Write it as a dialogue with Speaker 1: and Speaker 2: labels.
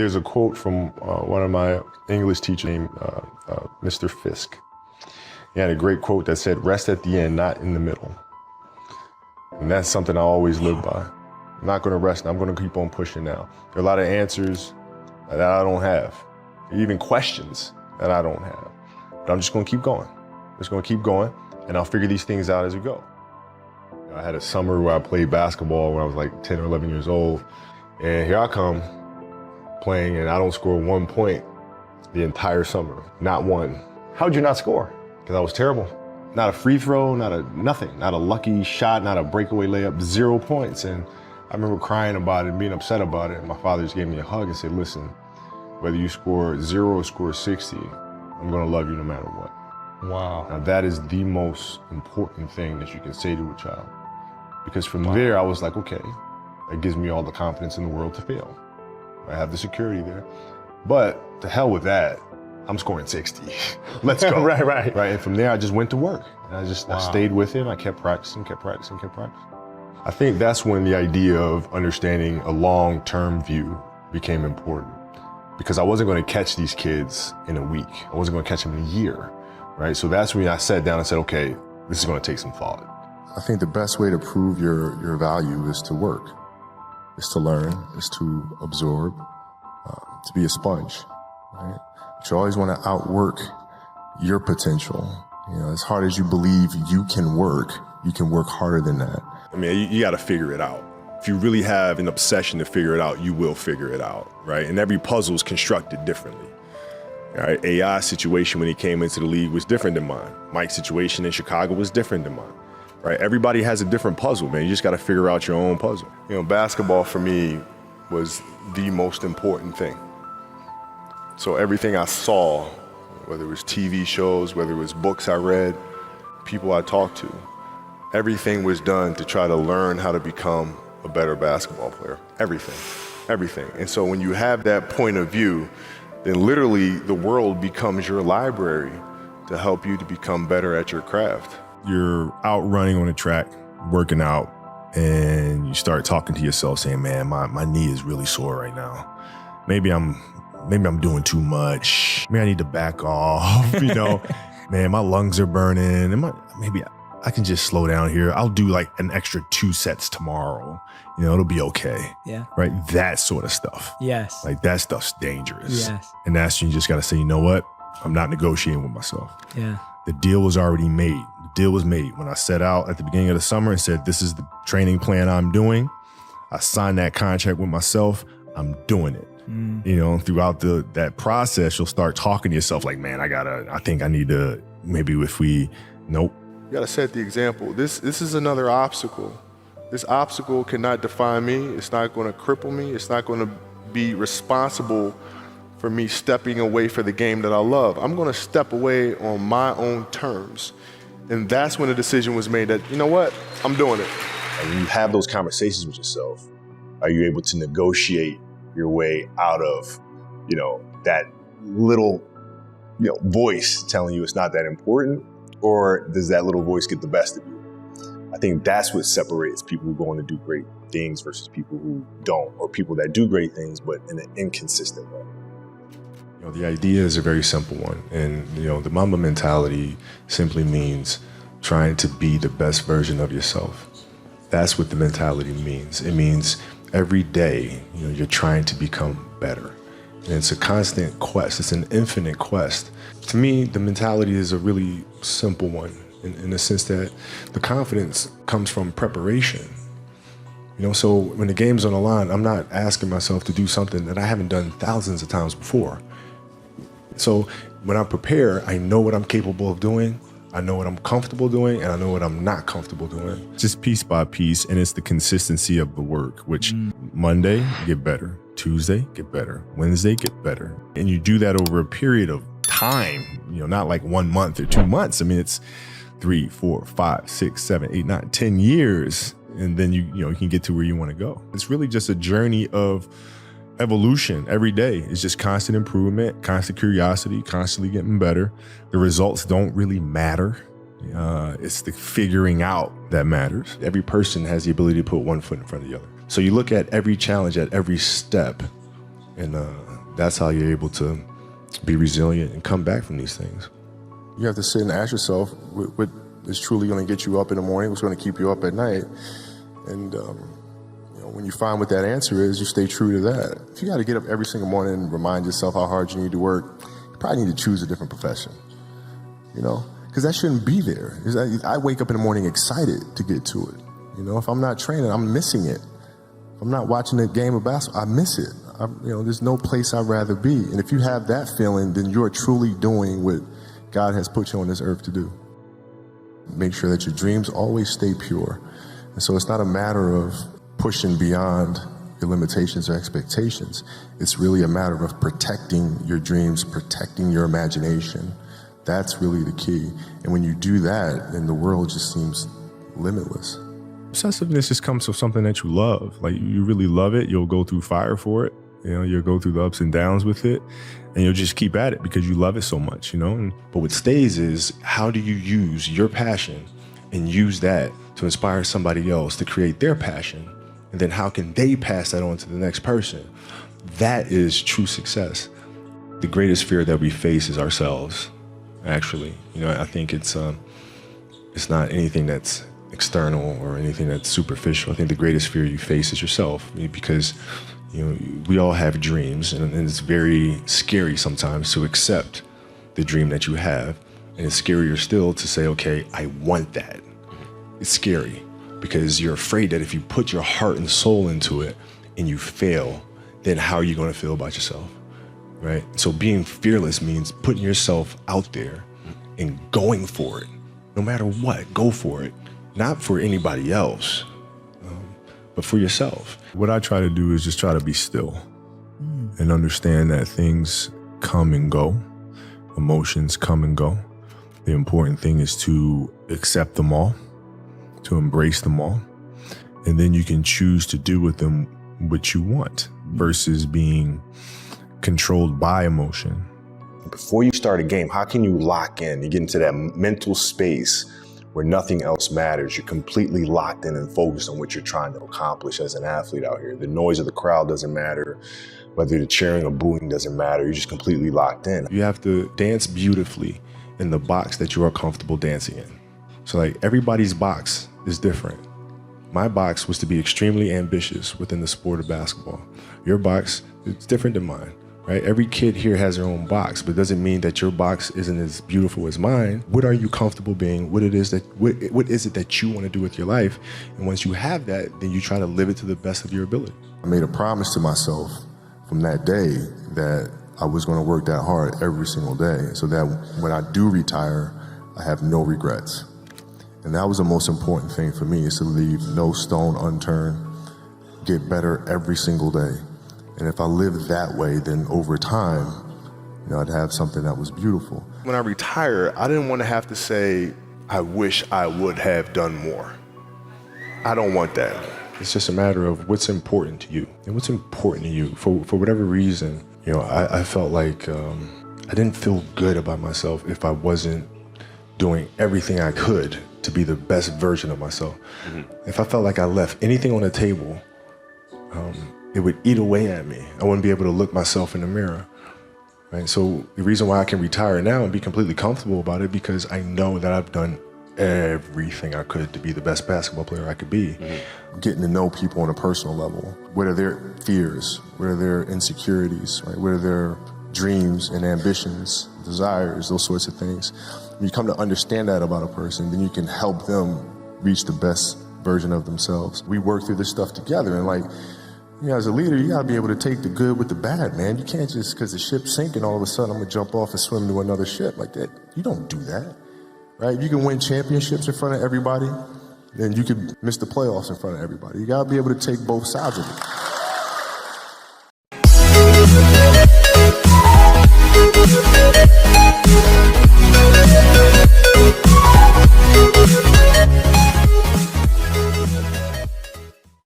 Speaker 1: There's a quote from one of my English teachers named Mr. Fisk. He had a great quote that said, "Rest at the end, not in the middle." And that's something I always live by. I'm not gonna rest, I'm gonna keep on pushing now. There are a lot of answers that I don't have, even questions that I don't have. But I'm just gonna keep going. I'm just gonna keep going, and I'll figure these things out as we go. I had a summer where I played basketball when I was like 10 or 11 years old, and here I come playing, and I don't score 1 point the entire summer, not one.
Speaker 2: How'd you not score?
Speaker 1: Because I was terrible. Not a free throw, nothing, not a lucky shot, not a breakaway layup, 0 points. And I remember crying about it and being upset about it. And my father just gave me a hug and said, "Listen, whether you score 0 or score 60, I'm gonna love you no matter what."
Speaker 2: Wow.
Speaker 1: Now that is the most important thing that you can say to a child. Because from there, I was like, okay, that gives me all the confidence in the world to fail. I have the security there. But to hell with that, I'm scoring 60. Let's go.
Speaker 2: Right.
Speaker 1: And from there, I just went to work. And I stayed with him. I kept practicing. I think that's when the idea of understanding a long-term view became important, because I wasn't going to catch these kids in a week. I wasn't going to catch them in a year, right? So that's when I sat down and said, okay, this is going to take some thought.
Speaker 3: I think the best way to prove your value is to work, is to learn, is to absorb, to be a sponge, right? But you always want to outwork your potential. You know, as hard as you believe you can work harder than that.
Speaker 4: I mean, you got to figure it out. If you really have an obsession to figure it out, you will figure it out, right? And every puzzle is constructed differently. Right? AI's situation when he came into the league was different than mine. Mike's situation in Chicago was different than mine. Right? Everybody has a different puzzle, man. You just got to figure out your own puzzle.
Speaker 1: You know, basketball for me was the most important thing. So everything I saw, whether it was TV shows, whether it was books I read, people I talked to, everything was done to try to learn how to become a better basketball player. Everything. And so when you have that point of view, then literally the world becomes your library to help you to become better at your craft.
Speaker 4: You're out running on the track, working out, and you start talking to yourself saying, man, my knee is really sore right now. Maybe I'm doing too much. Maybe I need to back off, you know. Man, my lungs are burning. Maybe I can just slow down here. I'll do like an extra 2 sets tomorrow. You know, it'll be okay.
Speaker 5: Yeah.
Speaker 4: Right? That sort of stuff.
Speaker 5: Yes.
Speaker 4: Like that stuff's dangerous.
Speaker 5: Yes.
Speaker 4: And that's when you just got to say, you know what? I'm not negotiating with myself.
Speaker 5: Yeah.
Speaker 4: The deal was already made. The deal was made when I set out at the beginning of the summer and said, this is the training plan I'm doing. I signed that contract with myself. I'm doing it. You know, throughout that process, you'll start talking to yourself like, man, I think I need to, maybe if we, nope.
Speaker 1: You gotta set the example. This is another obstacle. This obstacle cannot define me. It's not gonna cripple me. It's not gonna be responsible for me stepping away for the game that I love. I'm gonna step away on my own terms. And that's when the decision was made that, you know what, I'm doing it.
Speaker 4: And when you have those conversations with yourself, are you able to negotiate your way out of, you know, that little, you know, voice telling you it's not that important? Or does that little voice get the best of you? I think that's what separates people who go on to do great things versus people who don't, or people that do great things but in an inconsistent way.
Speaker 1: You know, the idea is a very simple one. And, you know, the Mamba mentality simply means trying to be the best version of yourself. That's what the mentality means. It means every day, you know, you're trying to become better. And it's a constant quest. It's an infinite quest. To me, the mentality is a really simple one in the sense that the confidence comes from preparation. You know, so when the game's on the line, I'm not asking myself to do something that I haven't done thousands of times before. So when I prepare, I know what I'm capable of doing. I know what I'm comfortable doing, and I know what I'm not comfortable doing.
Speaker 4: Just piece by piece, and it's the consistency of the work, which Monday, get better. Tuesday, get better. Wednesday, get better. And you do that over a period of time, you know, not like 1 month or 2 months. I mean, it's 3, 4, 5, 6, 7, 8, 9, 10 years. And then you can get to where you want to go. It's really just a journey of evolution every day. It's just constant improvement, constant curiosity, constantly getting better. The results don't really matter. It's the figuring out that matters. Every person has the ability to put one foot in front of the other. So you look at every challenge at every step, and
Speaker 1: That's how you're able to be resilient and come back from these things.
Speaker 3: You have to sit and ask yourself what is truly going to get you up in the morning, what's going to keep you up at night. And when you find what that answer is, you stay true to that. If you got to get up every single morning and remind yourself how hard you need to work, you probably need to choose a different profession, because that shouldn't be there. I wake up in the morning excited to get to it. If I'm not training, I'm missing it. If I'm not watching a game of basketball, I miss it. There's no place I'd rather be. And if you have that feeling, then you're truly doing what God has put you on this earth to do. Make sure that your dreams always stay pure. And so it's not a matter of pushing beyond your limitations or expectations. It's really a matter of protecting your dreams, protecting your imagination. That's really the key. And when you do that, then the world just seems limitless.
Speaker 4: Obsessiveness just comes from something that you love. Like, you really love it, you'll go through fire for it. You'll go through the ups and downs with it, and you'll just keep at it because you love it so much,
Speaker 1: But what stays is, how do you use your passion and use that to inspire somebody else to create their passion? And then how can they pass that on to the next person? That is true success. The greatest fear that we face is ourselves, actually. I think it's not anything that's external or anything that's superficial. I think the greatest fear you face is yourself, because we all have dreams, and it's very scary sometimes to accept the dream that you have. And it's scarier still to say, okay, I want that. It's scary because you're afraid that if you put your heart and soul into it and you fail, then how are you going to feel about yourself, right? So being fearless means putting yourself out there and going for it. No matter what, go for it. Not for anybody else, but for yourself.
Speaker 4: What I try to do is just try to be still and understand that things come and go, emotions come and go. The important thing is to accept them all, to embrace them all, and then you can choose to do with them what you want versus being controlled by emotion.
Speaker 5: Before you start a game, how can you lock in? You get into that mental space where nothing else matters. You're completely locked in and focused on what you're trying to accomplish as an athlete out here. The noise of the crowd doesn't matter. Whether you're cheering or booing doesn't matter. You're just completely locked in.
Speaker 1: You have to dance beautifully in the box that you are comfortable dancing in. So everybody's box is different. My box was to be extremely ambitious within the sport of basketball. Your box is different than mine. Right? Every kid here has their own box, but it doesn't mean that your box isn't as beautiful as mine. What are you comfortable being? What is it that you want to do with your life? And once you have that, then you try to live it to the best of your ability.
Speaker 3: I made a promise to myself from that day that I was going to work that hard every single day, so that when I do retire, I have no regrets. And that was the most important thing for me, is to leave no stone unturned, get better every single day. And if I lived that way, then over time, I'd have something that was beautiful.
Speaker 1: When I retire, I didn't want to have to say, I wish I would have done more. I don't want that. It's just a matter of what's important to you. And what's important to you, for whatever reason, I felt like I didn't feel good about myself if I wasn't doing everything I could to be the best version of myself. Mm-hmm. If I felt like I left anything on the table, it would eat away at me. I wouldn't be able to look myself in the mirror, right? So the reason why I can retire now and be completely comfortable about it, because I know that I've done everything I could to be the best basketball player I could be.
Speaker 3: Mm-hmm. Getting to know people on a personal level. What are their fears? What are their insecurities? Right? What are their dreams and ambitions, desires, those sorts of things? When you come to understand that about a person, then you can help them reach the best version of themselves. We work through this stuff together, and as a leader, you gotta be able to take the good with the bad, man. You can't just, because the ship's sinking, all of a sudden I'm gonna jump off and swim to another ship like that. You don't do that, right? If you can win championships in front of everybody, then you can miss the playoffs in front of everybody. You gotta be able to take both sides of it.